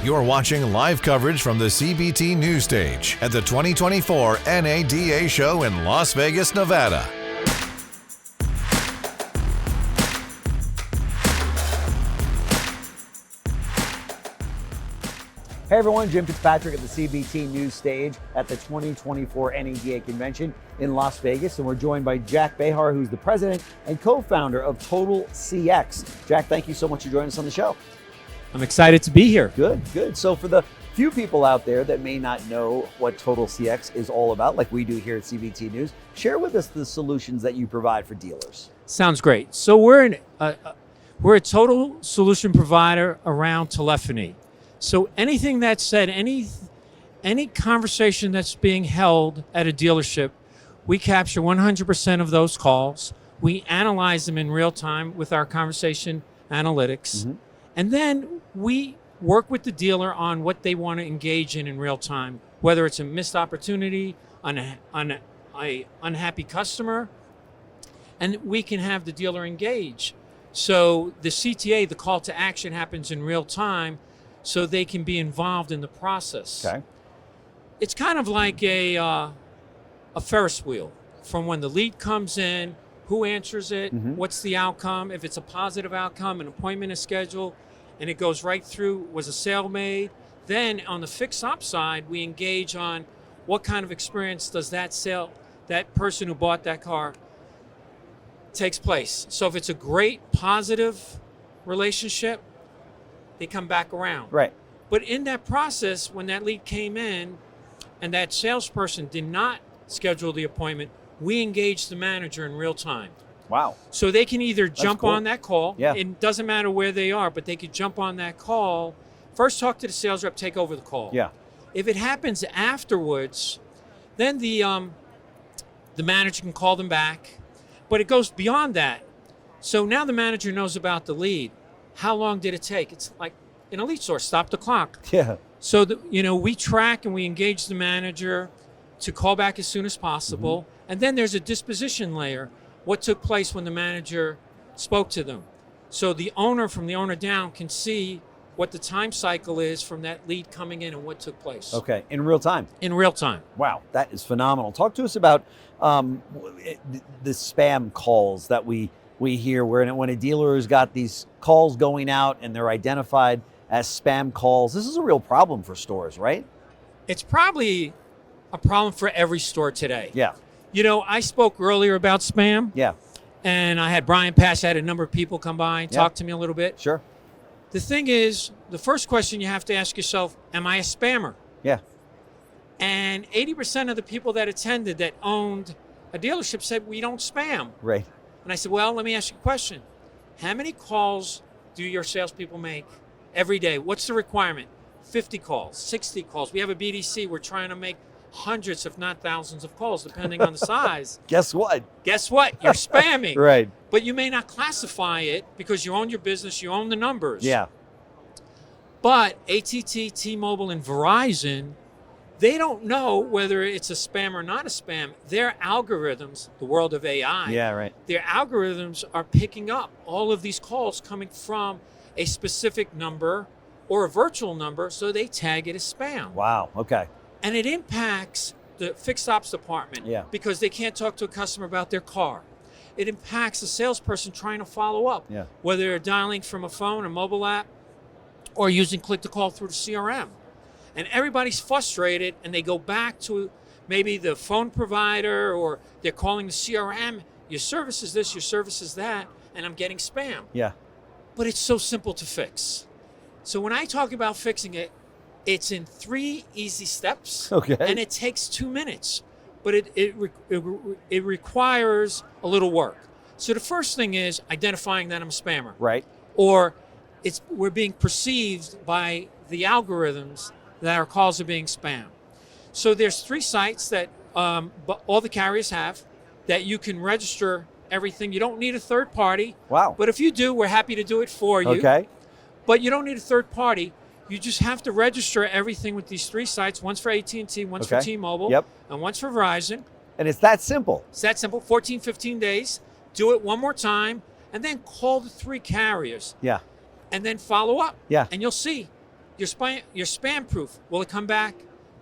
You're watching live coverage from the CBT News Stage at the 2024 NADA Show in Las Vegas, Nevada. Hey everyone, Jim Fitzpatrick at the CBT News Stage at the 2024 NADA Convention in Las Vegas, and we're joined by Jack Behar, who's the president and co-founder of TotalCX. Jack, thank you so much for joining us on the show. I'm excited to be here. Good. So for the few people out there that may not know what TotalCX is all about, like we do here at CBT News, share with us the solutions that you provide for dealers. Sounds great. So we're a total solution provider around telephony. So anything that's said, any conversation that's being held at a dealership, we capture 100% of those calls. We analyze them in real time with our conversation analytics. And then we work with the dealer on what they want to engage in real time, whether it's a missed opportunity, an unhappy customer, and we can have the dealer engage. So the CTA, the call to action, happens in real time, so they can be involved in the process. Okay. It's kind of like a Ferris wheel. From when the lead comes in, who answers it, what's the outcome, if it's a positive outcome, an appointment is scheduled, and it goes right through, was a sale made? Then on the fixed op side, we engage on what kind of experience does that person who bought that car takes place. So if it's a great positive relationship, they come back around. Right. But in that process, when that lead came in and that salesperson did not schedule the appointment, we engage the manager in real time. Wow. So they can either jump on that call. Yeah. It doesn't matter where they are, but they could jump on that call. First talk to the sales rep, take over the call. Yeah. If it happens afterwards, then the manager can call them back. But it goes beyond that. So now the manager knows about the lead. How long did it take? It's like in a lead source, stop the clock. Yeah. So we track and we engage the manager to call back as soon as possible. And then there's a disposition layer. What took place when the manager spoke to them? So the owner, from the owner down, can see what the time cycle is from that lead coming in and what took place. Okay, in real time. In real time. Wow, that is phenomenal. Talk to us about the spam calls that we hear when a dealer has got these calls going out and they're identified as spam calls. This is a real problem for stores, right? It's probably a problem for every store today. Yeah. I spoke earlier about spam. Yeah. And I had Brian Pash, had a number of people come by and talk to me a little bit. Sure. The thing is, the first question you have to ask yourself, am I a spammer? Yeah. And 80% of the people that attended that owned a dealership said, we don't spam. Right. And I said, well, let me ask you a question. How many calls do your salespeople make every day? What's the requirement? 50 calls, 60 calls. We have a BDC. We're trying to make hundreds, if not thousands of calls, depending on the size. Guess what? You're spamming. Right. But you may not classify it because you own your business, you own the numbers. Yeah. But AT&T, T-Mobile, and Verizon, they don't know whether it's a spam or not a spam. Their algorithms, the world of AI, Yeah, right. their algorithms are picking up all of these calls coming from a specific number or a virtual number, so they tag it as spam. Wow, okay. And it impacts the fixed ops department because they can't talk to a customer about their car. It impacts the salesperson trying to follow up, whether they're dialing from a phone, a mobile app, or using click-to-call through the CRM. And everybody's frustrated, and they go back to maybe the phone provider, or they're calling the CRM, your service is this, your service is that, and I'm getting spam. Yeah. But it's so simple to fix. So when I talk about fixing it, it's in 3 easy steps, and it takes 2 minutes, but it requires a little work. So the first thing is identifying that I'm a spammer, Right. or we're being perceived by the algorithms that our calls are being spam. So there's 3 sites that all the carriers have that you can register everything. You don't need a third party. Wow. But if you do, we're happy to do it for you. Okay. But you don't need a third party. You just have to register everything with these 3 sites. One's for AT&T, one's for T-Mobile, and one's for Verizon. And it's that simple. It's that simple. 14, 15 days. Do it one more time, and then call the 3 carriers. Yeah. And then follow up. Yeah. And you'll see You're spam proof. Will it come back,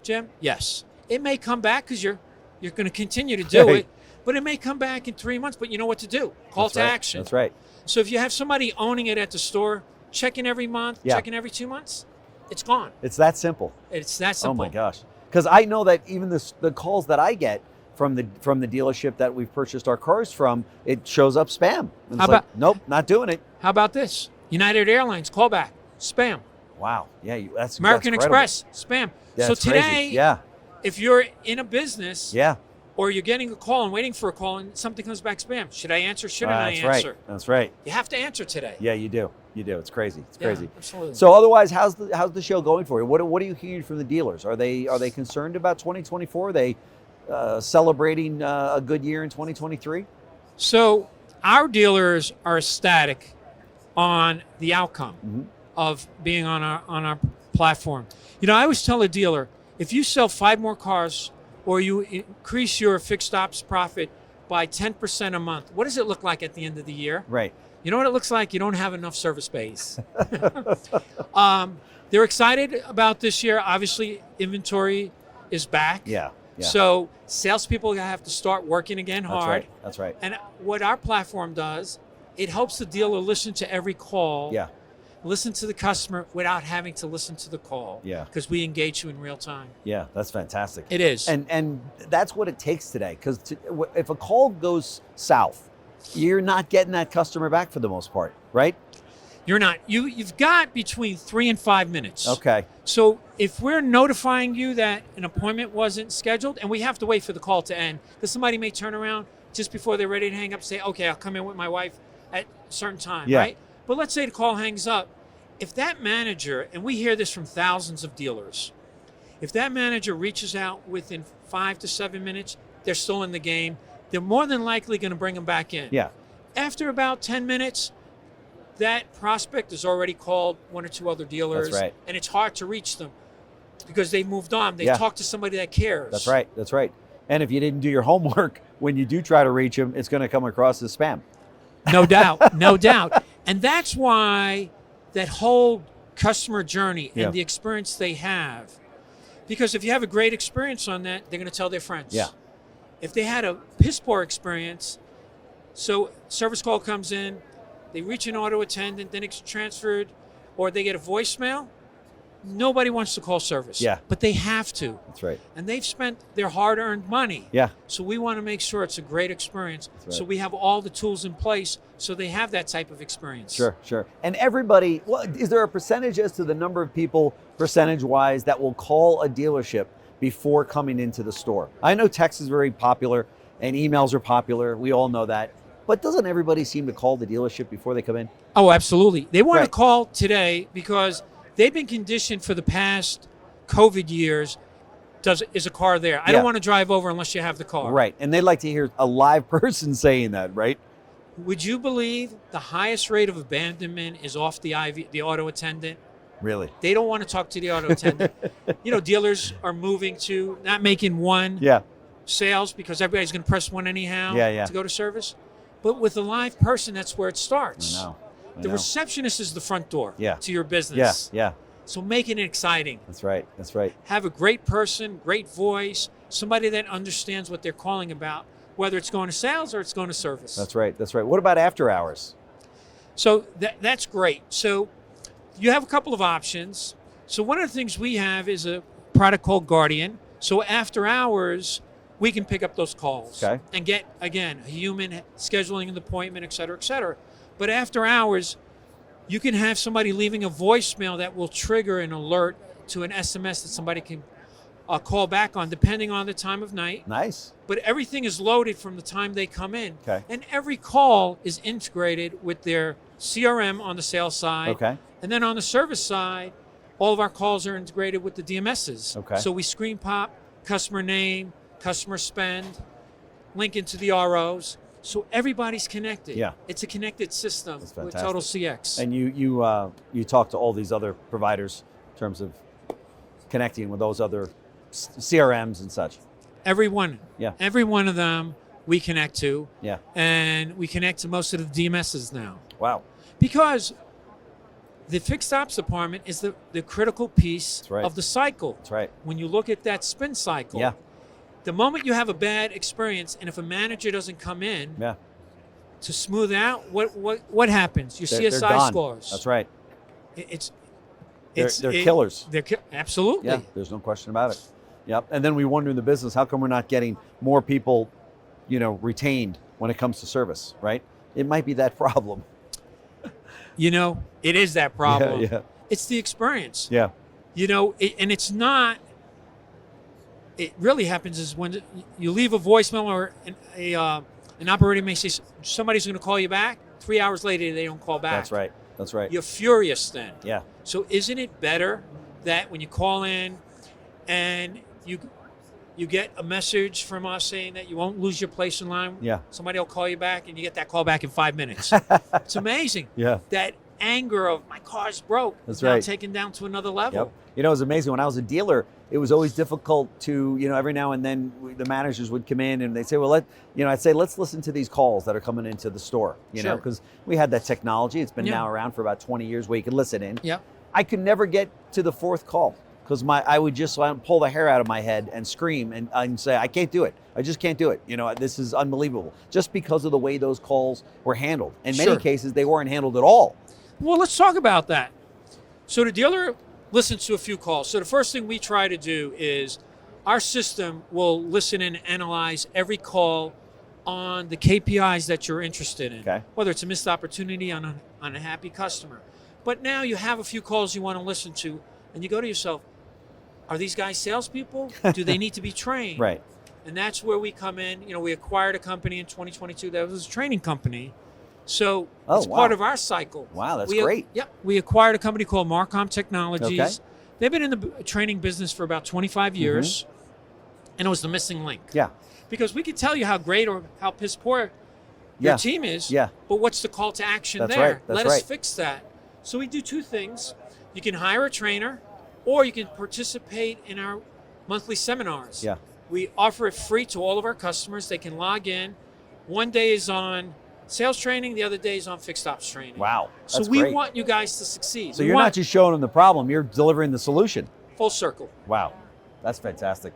Jim? Yes. It may come back because you're going to continue to do it, but it may come back in 3 months. But you know what to do. Call to action. That's right. So if you have somebody owning it at the store, checking every month, checking every 2 months, it's gone. It's that simple. It's that simple. Oh my gosh. Because I know that even the calls that I get from the dealership that we've purchased our cars from, it shows up spam. And it's nope, not doing it. How about this? United Airlines callback, spam. Wow. Yeah, that's American Express, spam. That's so today, crazy. if you're in a business, yeah, or you're getting a call and waiting for a call and something comes back spam, should I answer? Shouldn't I answer? Right. That's right. You have to answer today. Yeah, you do. You do. It's crazy. It's crazy. Absolutely. So otherwise, how's the show going for you? What are you hearing from the dealers? Are they concerned about 2024? Are they celebrating a good year in 2023? So our dealers are ecstatic on the outcome of being on our platform. You know, I always tell a dealer, if you sell 5 more cars or you increase your fixed ops profit by 10% a month, what does it look like at the end of the year? Right. You know what it looks like? You don't have enough service space. They're excited about this year. Obviously, inventory is back. Yeah. So salespeople have to start working again hard. That's right. And what our platform does, it helps the dealer listen to every call. Yeah. Listen to the customer without having to listen to the call. Yeah. Because we engage you in real time. Yeah, that's fantastic. It is. And that's what it takes today. Because if a call goes south, you're not getting that customer back for the most part, right? You're not. You've got between 3 and 5 minutes. Okay. So if we're notifying you that an appointment wasn't scheduled, and we have to wait for the call to end, because somebody may turn around just before they're ready to hang up and say, okay, I'll come in with my wife at a certain time, right? But let's say the call hangs up. If that manager, and we hear this from thousands of dealers, if that manager reaches out within 5 to 7 minutes, they're still in the game. They're more than likely going to bring them back in. Yeah. After about 10 minutes, that prospect has already called 1 or 2 other dealers. That's right. And it's hard to reach them because they moved on. They talked to somebody that cares. That's right. That's right. And if you didn't do your homework, when you do try to reach them, it's going to come across as spam. No doubt. No doubt. And that's why that whole customer journey and the experience they have, because if you have a great experience on that, they're going to tell their friends. Yeah. If they had a piss poor experience, so service call comes in, they reach an auto attendant, then it's transferred, or they get a voicemail, nobody wants to call service. Yeah. But they have to. That's right. And they've spent their hard-earned money. Yeah. So we want to make sure it's a great experience. That's right. So we have all the tools in place so they have that type of experience. Sure. And everybody, well, is there a percentage as to the number of people, percentage-wise, that will call a dealership before coming into the store? I know text is very popular and emails are popular. We all know that. But doesn't everybody seem to call the dealership before they come in? Oh, absolutely. They want to Right. call today because they've been conditioned for the past COVID years. Is a car there? I don't want to drive over unless you have the car. Right. And they like to hear a live person saying that, right? Would you believe the highest rate of abandonment is off the auto attendant? Really? They don't want to talk to the auto attendant. You know, dealers are moving to not making one sales because everybody's going to press one anyhow to go to service. But with a live person, that's where it starts. I know. The receptionist is the front door to your Yeah. business. Yeah. So making it exciting. That's right. That's right. Have a great person, great voice, somebody that understands what they're calling about, whether it's going to sales or it's going to service. That's right. That's right. What about after hours? So that's great. So you have a couple of options. So one of the things we have is a product called Guardian. So after hours, we can pick up those calls and get, again, a human scheduling an appointment, et cetera, et cetera. But after hours, you can have somebody leaving a voicemail that will trigger an alert to an SMS that somebody can call back on, depending on the time of night. Nice. But everything is loaded from the time they come in. Okay. And every call is integrated with their CRM on the sales side. Okay. And then on the service side, all of our calls are integrated with the DMSs. Okay. So we screen pop, customer name, customer spend, link into the ROs. So everybody's connected. Yeah. It's a connected system That's with fantastic. TotalCX. And you talk to all these other providers in terms of connecting with those other CRMs and such. Every one. Yeah. Every one of them we connect to. Yeah. And we connect to most of the DMSs now. Wow. Because The fixed ops department is the critical piece That's right. of the cycle. That's right. When you look at that spin cycle, Yeah. the moment you have a bad experience, and if a manager doesn't come in Yeah. to smooth out, what happens? Your They're CSI gone. scores. That's right. It's They're killers. Absolutely. Yeah, there's no question about it. Yep. And then we wonder in the business, how come we're not getting more people, retained when it comes to service, right? It might be that problem. It is that problem. Yeah. It's the experience. Yeah. And it's not. It really happens is when you leave a voicemail or an operator may say somebody's going to call you back. 3 hours later, they don't call back. That's right. That's right. You're furious then. Yeah. So isn't it better that when you call in and you get a message from us saying that you won't lose your place in line? Yeah. Somebody will call you back and you get that call back in 5 minutes. It's amazing. Yeah. That anger of my car's broke That's is now right. taken down to another level. Yep. It was amazing. When I was a dealer, it was always difficult to, every now and then the managers would come in and they'd say, well, I'd say, let's listen to these calls that are coming into the store, Sure. because we had that technology. It's been Yeah. now around for about 20 years where you can listen in. Yep. I could never get to the fourth call because I would just pull the hair out of my head and scream and say, I can't do it. I just can't do it. This is unbelievable. Just because of the way those calls were handled. In many Sure. cases, they weren't handled at all. Well, let's talk about that. So the dealer listens to a few calls. So the first thing we try to do is our system will listen and analyze every call on the KPIs that you're interested in, Okay. whether it's a missed opportunity on a happy customer. But now you have a few calls you want to listen to, and you go to yourself, are these guys salespeople? Do they need to be trained? Right. And that's where we come in. We acquired a company in 2022 that was a training company. So it's part of our cycle. Wow, that's great. Yeah, we acquired a company called Marcom Technologies. Okay. They've been in the training business for about 25 years, and it was the missing link. Yeah. Because we could tell you how great or how piss poor your team is, Yeah. but what's the call to action That's there? right. That's Let us right. fix that. So we do two things. You can hire a trainer, or you can participate in our monthly seminars. Yeah. We offer it free to all of our customers. They can log in. One day is on sales training, the other day is on fixed ops training. Wow. So That's we great. want you guys to succeed. So you're not just showing them the problem, you're delivering the solution. full circle. Wow. That's fantastic.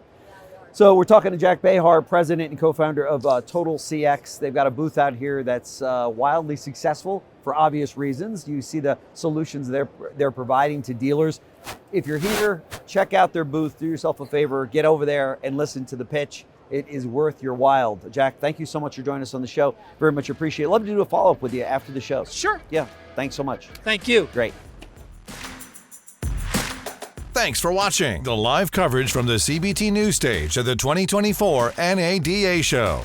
So we're talking to Jack Behar, president and co-founder of TotalCX. They've got a booth out here that's wildly successful for obvious reasons. You see the solutions they're providing to dealers. If you're here, check out their booth. Do yourself a favor, get over there and listen to the pitch. It is worth your while. Jack, thank you so much for joining us on the show. Very much appreciate it. Love to do a follow-up with you after the show. Sure. Yeah, thanks so much. Thank you. Great. Thanks for watching the live coverage from the CBT News Stage at the 2024 NADA Show.